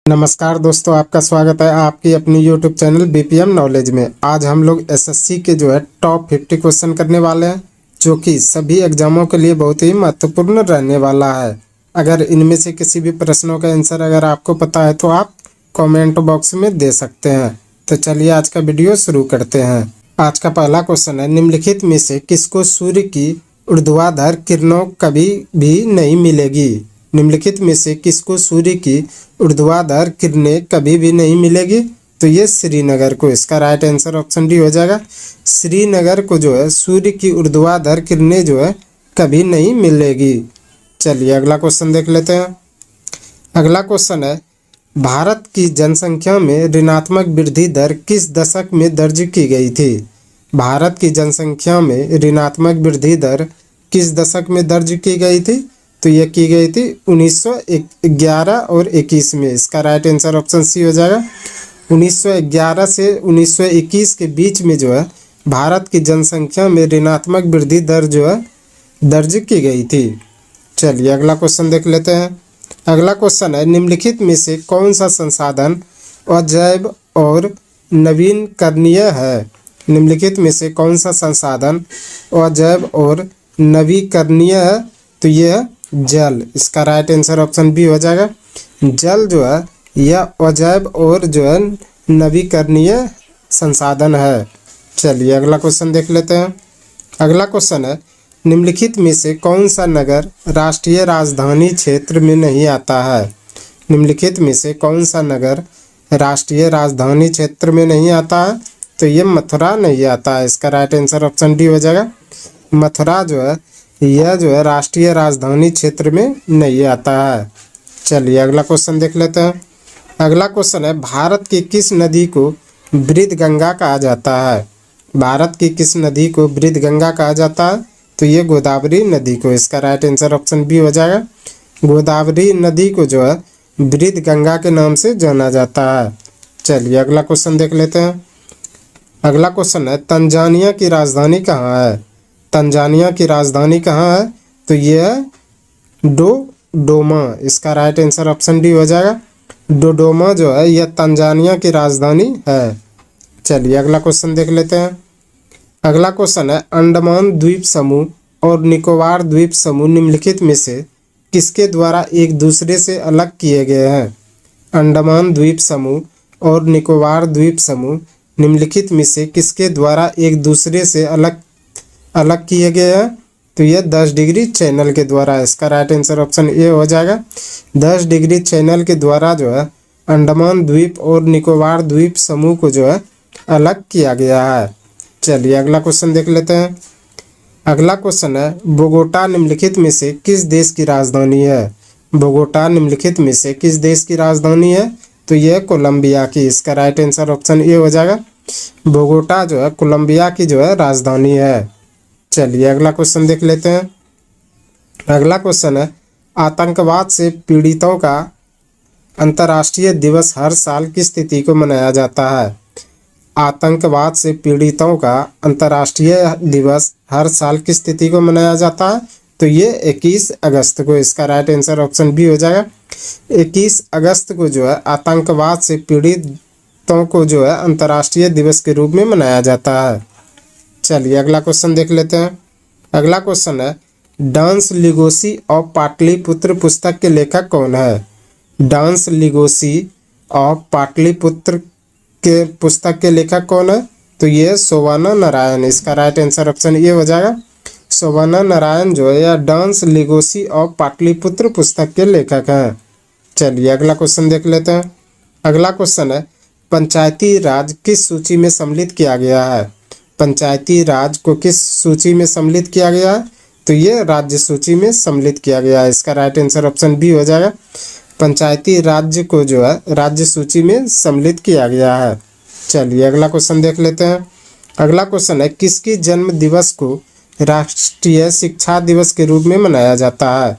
नमस्कार दोस्तों, आपका स्वागत है आपकी अपनी यूट्यूब चैनल बीपीएम नॉलेज में। आज हम लोग एसएससी के टॉप 50 क्वेश्चन करने वाले हैं, जो कि सभी एग्जामों के लिए बहुत ही महत्वपूर्ण रहने वाला है। अगर इनमें से किसी भी प्रश्नों का आंसर अगर आपको पता है तो आप कमेंट बॉक्स में दे सकते हैं। तो चलिए आज का वीडियो शुरू करते हैं। आज का पहला क्वेश्चन है, निम्नलिखित में से किसको सूर्य की ऊर्ध्वाधर किरणों कभी भी नहीं मिलेगी? निम्नलिखित में से किसको सूर्य की ऊर्ध्वाधर किरणें कभी भी नहीं मिलेगी? तो ये श्रीनगर को, इसका राइट आंसर ऑप्शन डी हो जाएगा। श्रीनगर को सूर्य की ऊर्ध्वाधर किरणें कभी नहीं मिलेगी। चलिए अगला क्वेश्चन देख लेते हैं। अगला क्वेश्चन है, भारत की जनसंख्या में ऋणात्मक वृद्धि दर किस दशक में दर्ज की गई थी? भारत की जनसंख्या में ऋणात्मक वृद्धि दर किस दशक में दर्ज की गई थी? तो यह की गई थी 1911 और 21 में। इसका राइट आंसर ऑप्शन सी हो जाएगा। 1911 से 1921 के बीच में भारत की जनसंख्या में ऋणात्मक वृद्धि दर दर्ज की गई थी। चलिए अगला क्वेश्चन देख लेते हैं। अगला क्वेश्चन है, निम्नलिखित में से कौन सा संसाधन अजैव और नवीकरणीय है? निम्नलिखित में से कौन सा संसाधन अजैव और नवीकरणीय है? तो यह जल, इसका राइट आंसर ऑप्शन बी हो जाएगा। जल यह अजैव और नवीकरणीय संसाधन है। चलिए अगला क्वेश्चन देख लेते हैं। अगला क्वेश्चन है, निम्नलिखित में से कौन सा नगर राष्ट्रीय राजधानी क्षेत्र में नहीं आता है? निम्नलिखित में से कौन सा नगर राष्ट्रीय राजधानी क्षेत्र में नहीं आता है? तो ये मथुरा नहीं आता है। इसका राइट आंसर ऑप्शन डी हो जाएगा। मथुरा यह राष्ट्रीय राजधानी क्षेत्र में नहीं आता है। चलिए अगला क्वेश्चन देख लेते हैं। अगला क्वेश्चन है, भारत की किस नदी को वृद्ध गंगा कहा जाता है? भारत की किस नदी को वृद्ध गंगा कहा जाता है? तो ये गोदावरी नदी को। इसका राइट आंसर ऑप्शन बी हो जाएगा। गोदावरी नदी को वृद्ध गंगा के नाम से जाना जाता है। चलिए अगला क्वेश्चन देख लेते हैं। अगला क्वेश्चन है, तंजानिया की राजधानी कहाँ है? तंजानिया की राजधानी कहाँ है? तो यह डोडोमा। इसका राइट आंसर ऑप्शन डी हो जाएगा। डोडोमा यह तंजानिया की राजधानी है। चलिए अगला क्वेश्चन देख लेते हैं। अगला क्वेश्चन है, अंडमान द्वीप समूह और निकोबार द्वीप समूह निम्नलिखित में से किसके द्वारा एक दूसरे से अलग किए गए हैं? अंडमान द्वीप समूह और निकोबार द्वीप समूह निम्नलिखित में से किसके द्वारा एक दूसरे से अलग किए गए हैं? तो यह 10 डिग्री चैनल के द्वारा। इसका राइट आंसर ऑप्शन ए हो जाएगा। 10 डिग्री चैनल के द्वारा अंडमान द्वीप और निकोबार द्वीप समूह को अलग किया गया है। चलिए अगला क्वेश्चन देख लेते हैं। अगला क्वेश्चन है, बोगोटा निम्नलिखित में से किस देश की राजधानी है? बोगोटा निम्नलिखित में से किस देश की राजधानी है? तो यह कोलंबिया की। इसका राइट आंसर ऑप्शन ए हो जाएगा। बोगोटा कोलंबिया की राजधानी है। चलिए अगला क्वेश्चन देख लेते हैं। अगला क्वेश्चन है, आतंकवाद से पीड़ितों का अंतर्राष्ट्रीय दिवस हर साल किस तिथि को मनाया जाता है? आतंकवाद से पीड़ितों का अंतर्राष्ट्रीय दिवस हर साल किस तिथि को मनाया जाता है? तो ये 21 अगस्त को। इसका राइट आंसर ऑप्शन बी हो जाएगा। 21 अगस्त को आतंकवाद से पीड़ितों को अंतर्राष्ट्रीय दिवस के रूप में मनाया जाता है। चलिए अगला क्वेश्चन देख लेते हैं। अगला क्वेश्चन है, डांस लिगोसी ऑफ पाटलिपुत्र पुस्तक के लेखक कौन है? डांस लिगोसी ऑफ पाटलिपुत्र के पुस्तक के लेखक कौन है? तो ये शोभना नारायण। इसका राइट आंसर ऑप्शन ए हो जाएगा। शोभना नारायण या डांस लिगोसी ऑफ पाटलिपुत्र पुस्तक के लेखक हैं। चलिए अगला क्वेश्चन देख लेते हैं। अगला क्वेश्चन है, पंचायती राज किस सूची में सम्मिलित किया गया है? पंचायती राज को किस सूची में सम्मिलित किया गया है? तो ये राज्य सूची में सम्मिलित किया गया है। इसका राइट आंसर ऑप्शन बी हो जाएगा। पंचायती राज्य को राज्य सूची में सम्मिलित किया गया है। चलिए अगला क्वेश्चन देख लेते हैं। अगला क्वेश्चन है, किसकी जन्म दिवस को राष्ट्रीय शिक्षा दिवस के रूप में मनाया जाता है?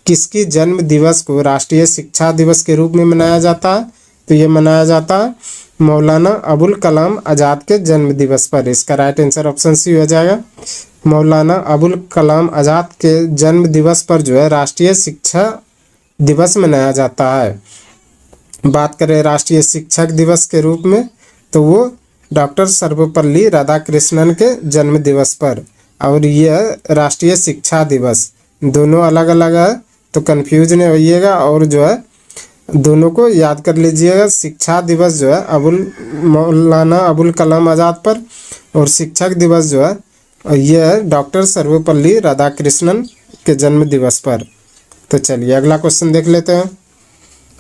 किसकी जन्म दिवस को राष्ट्रीय शिक्षा दिवस के रूप में मनाया जाता है? तो ये मनाया जाता है मौलाना अबुल कलाम आज़ाद के जन्म दिवस पर। इसका राइट आंसर ऑप्शन सी हो जाएगा। मौलाना अबुल कलाम आज़ाद के जन्म दिवस पर राष्ट्रीय शिक्षा दिवस मनाया जाता है। बात करें राष्ट्रीय शिक्षक दिवस के रूप में, तो वो डॉक्टर सर्वपल्ली राधाकृष्णन के जन्म दिवस पर। और यह राष्ट्रीय शिक्षा दिवस, दोनों अलग अलग है तो कंफ्यूज नहीं होइएगा, और जो है दोनों को याद कर लीजिएगा। शिक्षा दिवस जो है मौलाना अबुल कलाम आज़ाद पर, और शिक्षक दिवस जो है यह डॉक्टर सर्वपल्ली राधाकृष्णन के जन्म दिवस पर। तो चलिए अगला क्वेश्चन देख लेते हैं।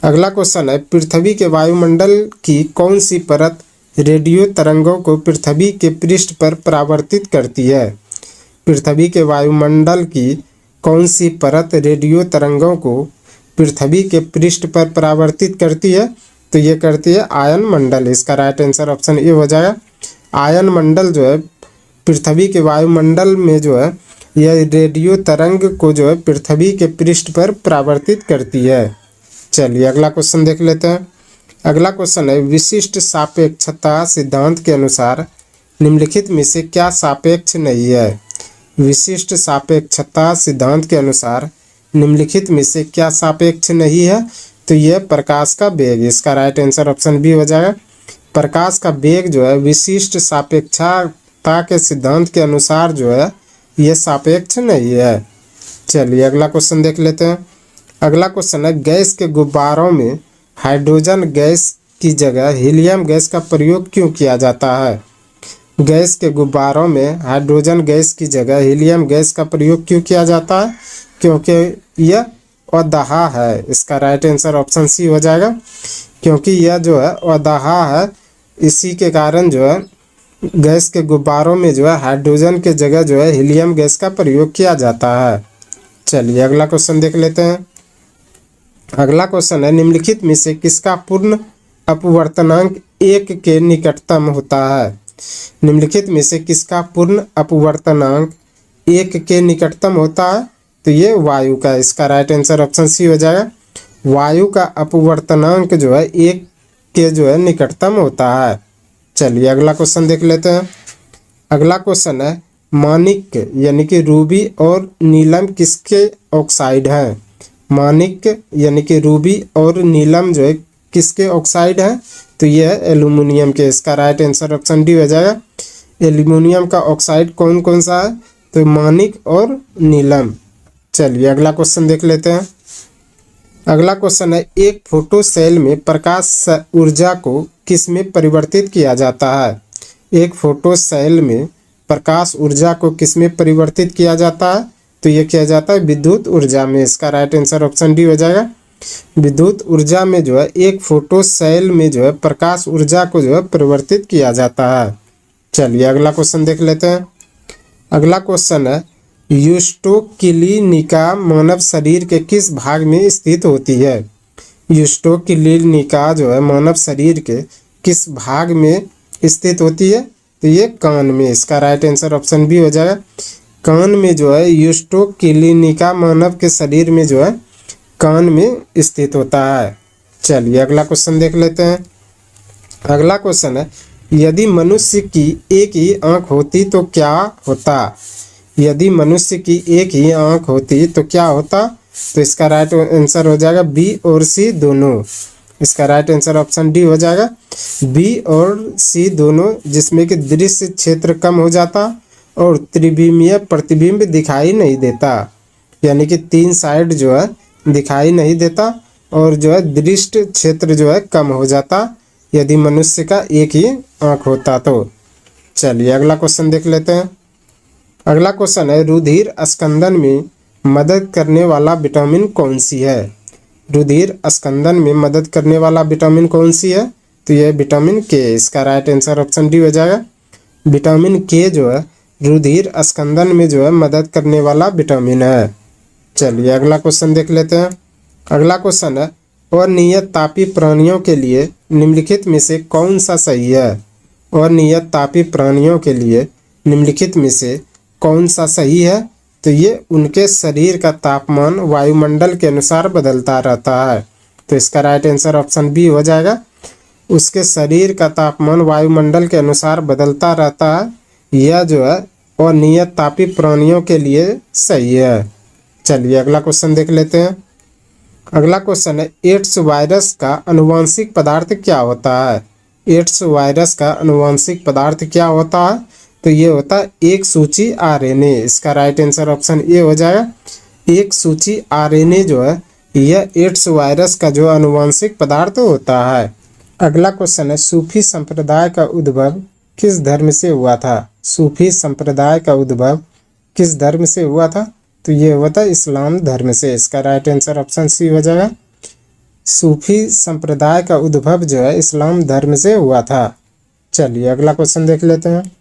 अगला क्वेश्चन है, पृथ्वी के वायुमंडल की कौन सी परत रेडियो तरंगों को पृथ्वी के पृष्ठ पर परावर्तित करती है? पृथ्वी के वायुमंडल की कौन सी परत रेडियो तरंगों को पृथ्वी के पृष्ठ पर परावर्तित करती है? तो ये करती है आयन मंडल। इसका राइट आंसर ऑप्शन ए हो जाएगा। आयन मंडल जो है पृथ्वी के वायुमंडल में जो है यह रेडियो तरंग को जो है पृथ्वी के पृष्ठ पर परावर्तित करती है। चलिए अगला क्वेश्चन देख लेते हैं। अगला क्वेश्चन है, विशिष्ट सापेक्षता सिद्धांत के अनुसार निम्नलिखित में से क्या सापेक्ष नहीं है? विशिष्ट सापेक्षता सिद्धांत के अनुसार निम्नलिखित में से क्या सापेक्ष नहीं है? तो यह प्रकाश का वेग। इसका राइट आंसर ऑप्शन बी हो जाएगा। प्रकाश का वेग जो है विशिष्ट सापेक्षता के सिद्धांत के अनुसार जो है यह सापेक्ष नहीं है। चलिए अगला क्वेश्चन देख लेते हैं। अगला क्वेश्चन है, गैस के गुब्बारों में हाइड्रोजन गैस की जगह हीलियम गैस का प्रयोग क्यों किया जाता है? गैस के गुब्बारों में हाइड्रोजन गैस की जगह हीलियम गैस का प्रयोग क्यों किया जाता है? क्योंकि यह अदाहा है। इसका राइट आंसर ऑप्शन सी हो जाएगा। क्योंकि यह जो है अदाहा है, इसी के कारण जो है गैस के गुब्बारों में जो है हाइड्रोजन के जगह जो है हीलियम गैस का प्रयोग किया जाता है। चलिए अगला क्वेश्चन देख लेते हैं। अगला क्वेश्चन है, निम्नलिखित में से किसका पूर्ण अपवर्तनांक 1 के निकटतम होता है? निम्नलिखित में से किसका पूर्ण अपवर्तनांक 1 के निकटतम होता है? तो ये वायु का। इसका राइट आंसर ऑप्शन सी हो जाएगा। वायु का अपवर्तनांक जो है 1 के जो है निकटतम होता है। चलिए अगला क्वेश्चन देख लेते हैं। अगला क्वेश्चन है, माणिक यानी कि रूबी और नीलम किसके ऑक्साइड हैं? माणिक यानी कि रूबी और नीलम जो है किसके ऑक्साइड हैं? तो यह है एल्यूमिनियम के। इसका राइट आंसर ऑप्शन डी हो जाएगा। एल्यूमिनियम का ऑक्साइड कौन कौन सा है? तो माणिक और नीलम। चलिए अगला क्वेश्चन देख लेते हैं। अगला क्वेश्चन है, एक फोटो सेल में प्रकाश ऊर्जा को किस में परिवर्तित किया जाता है? एक फोटो सेल में प्रकाश ऊर्जा को किस में परिवर्तित किया जाता है? तो यह किया जाता है विद्युत ऊर्जा में। इसका राइट आंसर ऑप्शन डी हो जाएगा। विद्युत ऊर्जा में जो है एक फोटो सेल में जो है प्रकाश ऊर्जा को जो है परिवर्तित किया जाता है। चलिए अगला क्वेश्चन देख लेते हैं। अगला क्वेश्चन है, यूस्टोकिलिनिका मानव शरीर के किस भाग में स्थित होती है? यूस्टोकिलिनिका जो है मानव शरीर के किस भाग में स्थित होती है? तो ये कान में। इसका राइट आंसर ऑप्शन बी हो जाएगा। कान में जो है यूस्टोकिलिनिका मानव के शरीर में जो है कान में स्थित होता है। चलिए अगला क्वेश्चन देख लेते हैं। अगला क्वेश्चन है, यदि मनुष्य की एक ही आंख होती तो क्या होता? यदि मनुष्य की एक ही आंख होती तो क्या होता? तो इसका राइट आंसर हो जाएगा बी और सी दोनों। इसका राइट आंसर ऑप्शन डी हो जाएगा। बी और सी दोनों, जिसमें कि दृश्य क्षेत्र कम हो जाता और त्रिविमीय प्रतिबिंब दिखाई नहीं देता। यानी कि 3 साइड जो है दिखाई नहीं देता और जो है दृष्टि क्षेत्र जो है कम हो जाता यदि मनुष्य का एक ही आंख होता तो। चलिए अगला क्वेश्चन देख लेते हैं। अगला क्वेश्चन है, रुधिर स्कंदन में मदद करने वाला विटामिन कौन सी है? रुधिर स्कंदन में मदद करने वाला विटामिन कौन सी है? तो यह विटामिन के। इसका राइट आंसर ऑप्शन डी हो जाएगा। विटामिन के जो है रुधिर स्कंदन में जो है मदद करने वाला विटामिन है। चलिए अगला क्वेश्चन देख लेते हैं। अगला क्वेश्चन है, अनियत तापी प्राणियों के लिए निम्नलिखित में से कौन सा सही है? अनियत तापी प्राणियों के लिए निम्नलिखित में से कौन सा सही है? तो ये उनके शरीर का तापमान वायुमंडल के अनुसार बदलता रहता है। तो इसका राइट आंसर ऑप्शन बी हो जाएगा। उसके शरीर का तापमान वायुमंडल के अनुसार बदलता रहता है, यह जो है अनियत तापी प्राणियों के लिए सही है। चलिए अगला क्वेश्चन देख लेते हैं। अगला क्वेश्चन है एड्स वायरस का अनुवांशिक पदार्थ क्या होता है। एड्स वायरस का अनुवांशिक पदार्थ क्या होता है, तो ये होता है एक सूची आरएनए। इसका राइट आंसर ऑप्शन ए हो जाएगा। एक सूची आरएनए जो है यह एड्स वायरस का जो अनुवांशिक पदार्थ होता है। अगला क्वेश्चन है सूफी संप्रदाय का उद्भव किस धर्म से हुआ था। सूफी संप्रदाय का उद्भव किस धर्म से हुआ था, तो ये हुआ था इस्लाम धर्म से। इसका राइट आंसर ऑप्शन सी हो जाएगा। सूफी संप्रदाय का उद्भव जो है इस्लाम धर्म से हुआ था। चलिए अगला क्वेश्चन देख लेते हैं।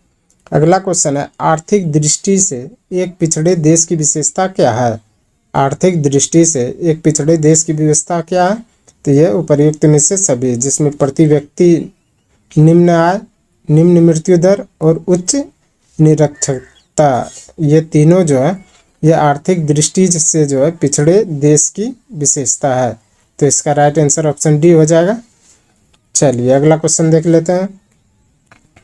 अगला क्वेश्चन है आर्थिक दृष्टि से एक पिछड़े देश की विशेषता क्या है। आर्थिक दृष्टि से एक पिछड़े देश की विशेषता क्या है, तो यह उपर्युक्त में से सभी, जिसमें प्रति व्यक्ति निम्न आय, निम्न मृत्यु दर और उच्च निरक्षरता, ये तीनों जो है यह आर्थिक दृष्टि से जो है पिछड़े देश की विशेषता है। तो इसका राइट आंसर ऑप्शन डी हो जाएगा। चलिए अगला क्वेश्चन देख लेते हैं।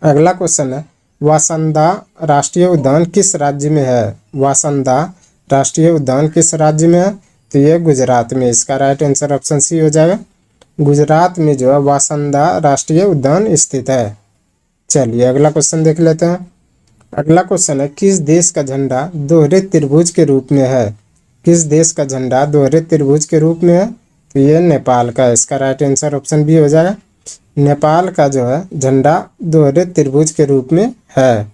अगला क्वेश्चन है वासंदा राष्ट्रीय उद्यान किस राज्य में है। वासंदा राष्ट्रीय उद्यान किस राज्य में है, तो यह गुजरात में। इसका राइट आंसर ऑप्शन सी हो जाएगा। गुजरात में जो है वासंदा राष्ट्रीय उद्यान स्थित है। चलिए अगला क्वेश्चन देख लेते हैं। अगला क्वेश्चन है किस देश का झंडा दोहरे त्रिभुज के रूप में है। किस देश का झंडा दोहरे त्रिभुज के रूप में है, तो यह नेपाल का। इसका राइट आंसर ऑप्शन बी हो जाएगा। नेपाल का जो है झंडा दोहरे त्रिभुज के रूप में है।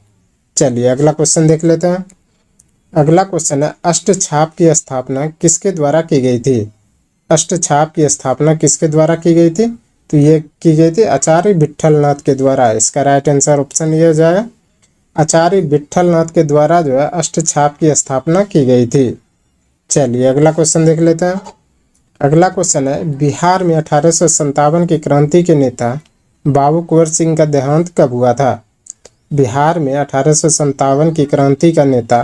चलिए अगला क्वेश्चन देख लेते हैं। अगला क्वेश्चन है अष्टछाप की स्थापना किसके द्वारा की गई थी। अष्टछाप की स्थापना किसके द्वारा की गई थी, तो ये की गई थी आचार्य विट्ठलनाथ के द्वारा। इसका राइट आंसर ऑप्शन ये हो जाएगा। आचार्य विट्ठलनाथ के द्वारा जो है अष्टछाप की स्थापना की गई थी। चलिए अगला क्वेश्चन देख लेते हैं। अगला क्वेश्चन है बिहार में 1857 की क्रांति के नेता बाबू कुंवर सिंह का देहांत कब हुआ था। बिहार में 1857 की क्रांति का नेता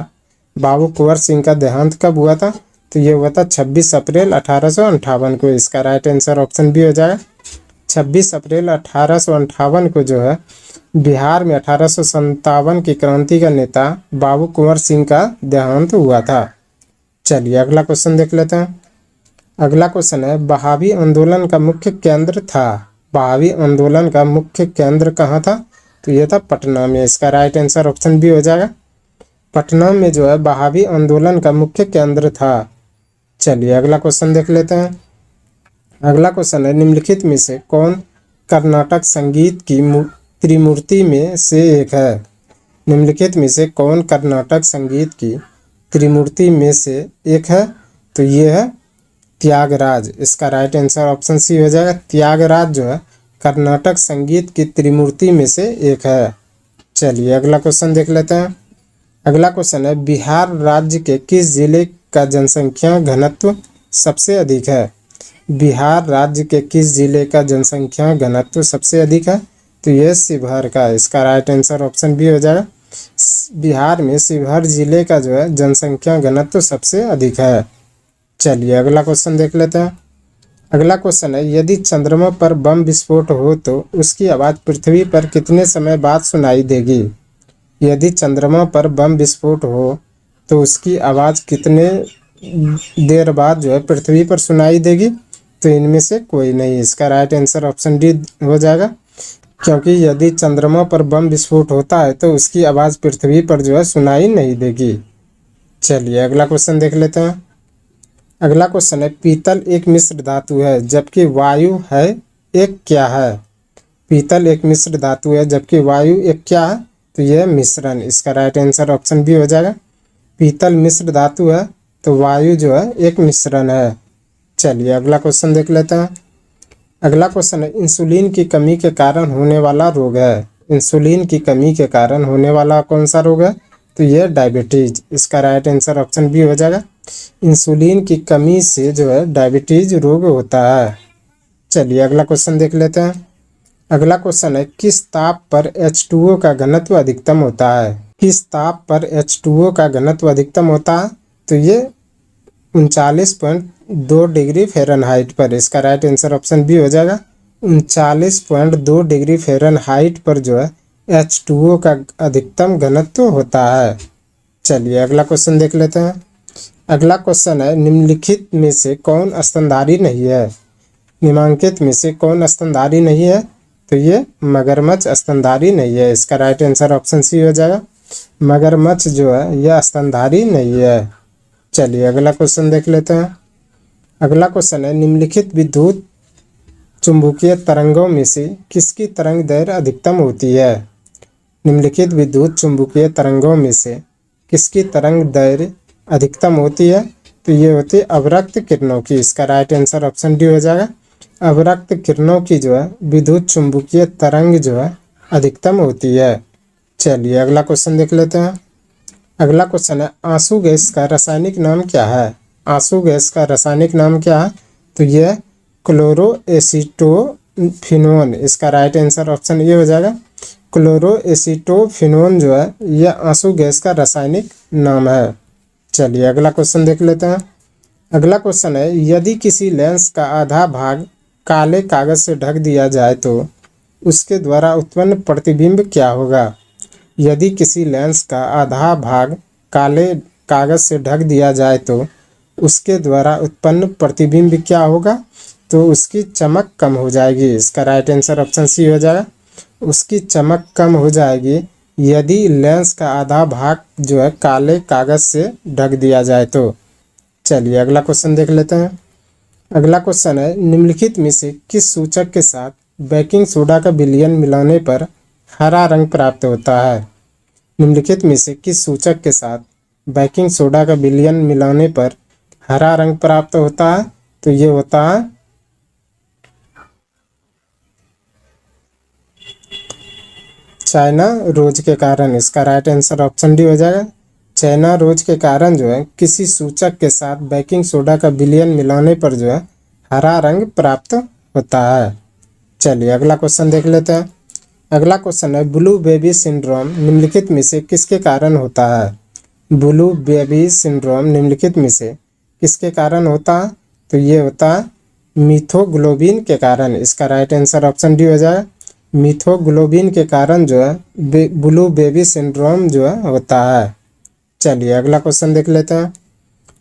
बाबू कुंवर सिंह का देहांत कब हुआ था, तो ये हुआ था 26 अप्रैल 1858 को। इसका राइट आंसर ऑप्शन बी हो जाएगा। 26 अप्रैल 1858 को जो है बिहार में 1857 की क्रांति का नेता बाबू कुंवर सिंह का देहांत हुआ था। चलिए अगला क्वेश्चन देख लेते हैं। अगला क्वेश्चन है बहावी आंदोलन का मुख्य केंद्र था। बहावी आंदोलन का मुख्य केंद्र कहाँ था, तो यह था पटना में। इसका राइट आंसर ऑप्शन बी हो जाएगा। पटना में जो है बहावी आंदोलन का मुख्य केंद्र था। चलिए अगला क्वेश्चन देख लेते हैं। अगला क्वेश्चन है निम्नलिखित में से कौन कर्नाटक संगीत की त्रिमूर्ति में से एक है। निम्नलिखित में से कौन कर्नाटक संगीत की त्रिमूर्ति में से एक है, तो ये है त्यागराज। इसका राइट आंसर ऑप्शन सी हो जाएगा। त्यागराज जो है कर्नाटक संगीत की त्रिमूर्ति में से एक है। चलिए अगला क्वेश्चन देख लेते हैं। अगला क्वेश्चन है बिहार राज्य के किस जिले का जनसंख्या घनत्व सबसे अधिक है। बिहार राज्य के किस जिले का जनसंख्या घनत्व सबसे अधिक है, तो यह शिवहर का। इसका राइट आंसर ऑप्शन बी हो जाएगा। बिहार में शिवहर जिले का जो है जनसंख्या घनत्व सबसे अधिक है। चलिए अगला क्वेश्चन देख लेते हैं। अगला क्वेश्चन है यदि चंद्रमा पर बम विस्फोट हो तो उसकी आवाज़ पृथ्वी पर कितने समय बाद सुनाई देगी। यदि चंद्रमा पर बम विस्फोट हो तो उसकी आवाज़ कितने देर बाद जो है पृथ्वी पर सुनाई देगी, तो इनमें से कोई नहीं। इसका राइट आंसर ऑप्शन डी हो जाएगा, क्योंकि यदि चंद्रमा पर बम विस्फोट होता है तो उसकी आवाज़ पृथ्वी पर जो है सुनाई नहीं देगी। चलिए अगला क्वेश्चन देख लेते हैं। अगला क्वेश्चन है पीतल एक मिश्र धातु है जबकि वायु है एक क्या है। पीतल एक मिश्र धातु है जबकि वायु एक क्या है, तो यह मिश्रण। इसका राइट आंसर ऑप्शन बी हो जाएगा। पीतल मिश्र धातु है तो वायु जो है एक मिश्रण है। चलिए अगला क्वेश्चन देख लेते हैं। अगला क्वेश्चन है इंसुलिन की कमी के कारण होने वाला रोग है। इंसुलिन की कमी के कारण होने वाला कौन सा रोग है, तो यह डायबिटीज। इसका राइट आंसर ऑप्शन बी हो जाएगा। इंसुलिन की कमी से जो है डायबिटीज रोग होता है। चलिए अगला क्वेश्चन देख लेते हैं। अगला क्वेश्चन है किस ताप पर H2O का घनत्व अधिकतम होता है। किस ताप पर H2O का घनत्व अधिकतम होता है, तो ये 39.2 डिग्री फ़ारेनहाइट पर। इसका राइट आंसर ऑप्शन बी हो जाएगा। 39.2 डिग्री फ़ारेनहाइट पर जो है H2O का अधिकतम घनत्व होता है। चलिए अगला क्वेश्चन देख लेते हैं। अगला क्वेश्चन है, निम्नलिखित में से कौन स्तनधारी नहीं है? निम्नांकित में से कौन स्तनधारी नहीं है? तो ये मगरमच्छ स्तनधारी नहीं है। इसका राइट आंसर ऑप्शन सी हो जाएगा। मगरमच्छ जो है यह स्तनधारी नहीं है। चलिए अगला क्वेश्चन देख लेते हैं। अगला क्वेश्चन है, निम्नलिखित विद्युत चुंबकीय तरंगों में से किसकी तरंग दैर्घ्य अधिकतम होती है? निम्नलिखित विद्युत चुंबकीय तरंगों में से किसकी तरंग दैर्घ्य अधिकतम होती है? तो ये होती है अवरक्त किरणों की। इसका राइट आंसर ऑप्शन डी हो जाएगा। अवरक्त किरणों की जो है विद्युत चुंबकीय तरंग जो है अधिकतम होती है। चलिए अगला क्वेश्चन देख लेते हैं। अगला क्वेश्चन है, आंसू गैस का रासायनिक नाम क्या है? आंसू गैस का रासायनिक नाम क्या है? तो यह क्लोरोएसिटोफिनोन। इसका राइट आंसर ऑप्शन ये हो जाएगा। क्लोरोएसिटोफिनोन जो है यह आंसू गैस का रासायनिक नाम है। चलिए अगला क्वेश्चन देख लेते हैं। अगला क्वेश्चन है, यदि किसी लेंस का आधा भाग काले कागज से ढक दिया जाए तो उसके द्वारा उत्पन्न प्रतिबिंब क्या होगा? यदि किसी लेंस का आधा भाग काले कागज से ढक दिया जाए तो उसके द्वारा उत्पन्न प्रतिबिंब क्या होगा? तो उसकी चमक कम हो जाएगी। इसका राइट आंसर ऑप्शन सी हो जाएगा। उसकी चमक कम हो जाएगी यदि लेंस का आधा भाग जो है काले कागज से ढक दिया जाए तो। चलिए अगला क्वेश्चन देख लेते हैं। अगला क्वेश्चन है, निम्नलिखित में से किस सूचक के साथ बेकिंग सोडा का विलयन मिलाने पर हरा रंग प्राप्त होता है? निम्नलिखित में से किस सूचक के साथ बेकिंग सोडा का विलयन मिलाने पर हरा रंग प्राप्त होता है? तो ये होता है चाइना रोज के कारण। इसका राइट आंसर ऑप्शन डी हो जाएगा। चाइना रोज के कारण जो है किसी सूचक के साथ बेकिंग सोडा का विलयन मिलाने पर जो है हरा रंग प्राप्त होता है। चलिए अगला क्वेश्चन देख लेते हैं। अगला क्वेश्चन है, ब्लू बेबी सिंड्रोम निम्नलिखित में से किसके कारण होता है? ब्लू बेबी सिंड्रोम निम्नलिखित में से किसके कारण होता है? तो ये होता है मिथोग्लोबिन के कारण। इसका राइट आंसर ऑप्शन डी हो जाएगा। मिथोग्लोबिन के कारण जो है ब्लू बेबी सिंड्रोम जो है होता है। चलिए अगला क्वेश्चन देख लेते हैं।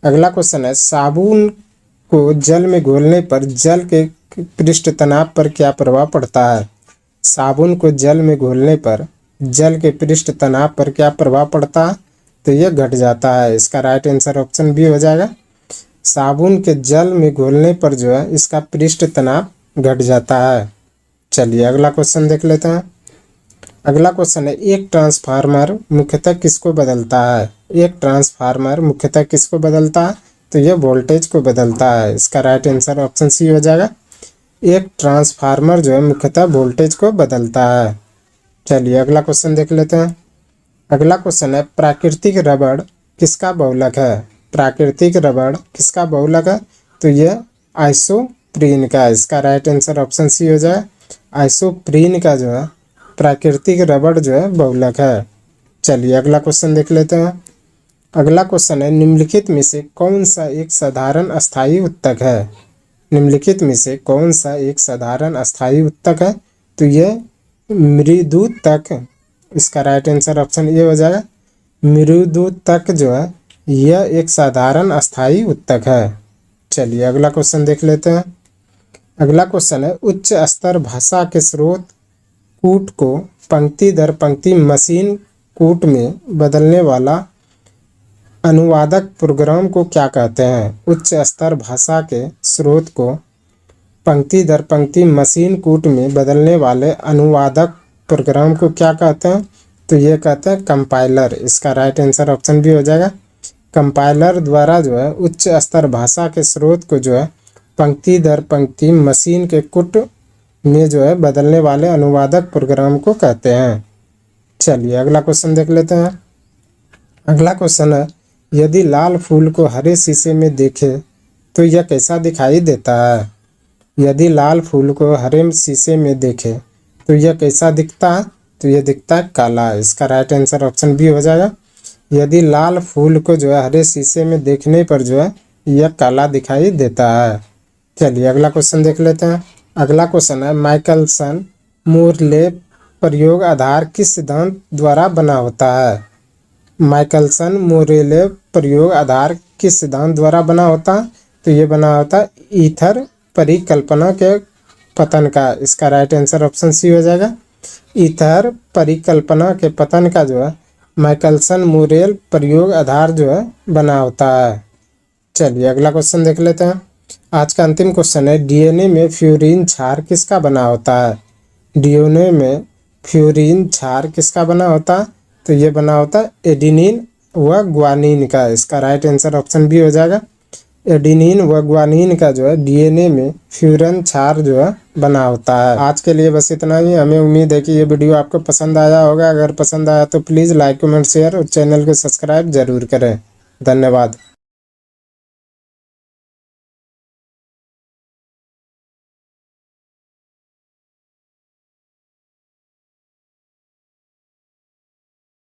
अगला क्वेश्चन है, साबुन को जल में घोलने पर जल के पृष्ठ तनाव पर क्या प्रभाव पड़ता है? साबुन को जल में घोलने पर जल के पृष्ठ तनाव पर क्या प्रभाव पड़ता है? तो यह घट जाता है। इसका राइट आंसर ऑप्शन बी हो जाएगा। साबुन के जल में घोलने पर जो है इसका पृष्ठ तनाव घट जाता है। चलिए अगला क्वेश्चन देख लेते हैं। अगला क्वेश्चन है, एक ट्रांसफार्मर मुख्यतः किसको बदलता है? एक ट्रांसफार्मर मुख्यतः किसको बदलता है? तो यह वोल्टेज को बदलता है। इसका राइट आंसर ऑप्शन सी हो जाएगा। एक ट्रांसफार्मर जो है मुख्यतः वोल्टेज को बदलता है। चलिए अगला क्वेश्चन देख लेते हैं। अगला क्वेश्चन है, प्राकृतिक रबड़ किसका बहुलक है? प्राकृतिक रबड़ किसका बहुलक है? तो यह आइसोप्रीन का। इसका राइट आंसर ऑप्शन सी हो जाए। आइसोप्रीन का जो है प्राकृतिक रबड़ जो है बहुलक है। चलिए अगला क्वेश्चन देख लेते हैं। अगला क्वेश्चन है, निम्नलिखित में से कौन सा एक साधारण अस्थायी उत्तक है? निम्नलिखित में से कौन सा एक साधारण अस्थायी उत्तक है? तो यह मृदुतक। इसका राइट आंसर ऑप्शन ए हो जाएगा। मृदुतक जो है यह एक साधारण अस्थायी उत्तक है। चलिए अगला क्वेश्चन देख लेते हैं। अगला क्वेश्चन है, उच्च स्तर भाषा के स्रोत कूट को पंक्ति दर पंक्ति मशीन कूट में बदलने वाला अनुवादक प्रोग्राम को क्या कहते हैं? उच्च स्तर भाषा के स्रोत को पंक्ति दर पंक्ति मशीन कूट में बदलने वाले अनुवादक प्रोग्राम को क्या कहते हैं? तो ये कहते हैं कंपाइलर। इसका राइट आंसर ऑप्शन भी हो जाएगा। कंपाइलर द्वारा जो है उच्च स्तर भाषा के स्रोत को जो है पंक्ति दर पंक्ति मशीन के कूट में जो है बदलने वाले अनुवादक प्रोग्राम को कहते हैं। चलिए अगला क्वेश्चन देख लेते हैं। अगला क्वेश्चन है, यदि लाल फूल को हरे शीशे में देखें तो यह कैसा दिखाई देता है? यदि लाल फूल को हरे शीशे में देखें तो यह कैसा दिखता है? तो यह दिखता है काला। इसका राइट आंसर ऑप्शन बी हो जाएगा। यदि लाल फूल को जो है हरे शीशे में देखने पर जो है यह काला दिखाई देता है। चलिए अगला क्वेश्चन देख लेते हैं। अगला क्वेश्चन है, माइकलसन मोरले प्रयोग आधार किस सिद्धांत द्वारा बना होता है? माइकलसन मोरेले प्रयोग आधार किस सिद्धांत द्वारा बना होता है? तो ये बना होता है ईथर परिकल्पना के पतन का। इसका राइट आंसर ऑप्शन सी हो जाएगा। ईथर परिकल्पना के पतन का जो है माइकलसन मोरेल प्रयोग आधार जो है बना होता है। चलिए अगला क्वेश्चन देख लेते हैं। आज का अंतिम क्वेश्चन है, डीएनए में फ्यूरिन क्षार किसका बना होता है? डीएनए में फ्यूरिन क्षार किसका बना होता है? तो ये बना होता है एडिनिन व ग्वानिन का। इसका राइट आंसर ऑप्शन बी हो जाएगा। एडिनिन व ग्वानिन का जो है डीएनए में फ्यूरन क्षार जो है बना होता है। आज के लिए बस इतना ही। हमें उम्मीद है कि ये वीडियो आपको पसंद आया होगा। अगर पसंद आया तो प्लीज़ लाइक कमेंट शेयर और चैनल को सब्सक्राइब जरूर करें। धन्यवाद।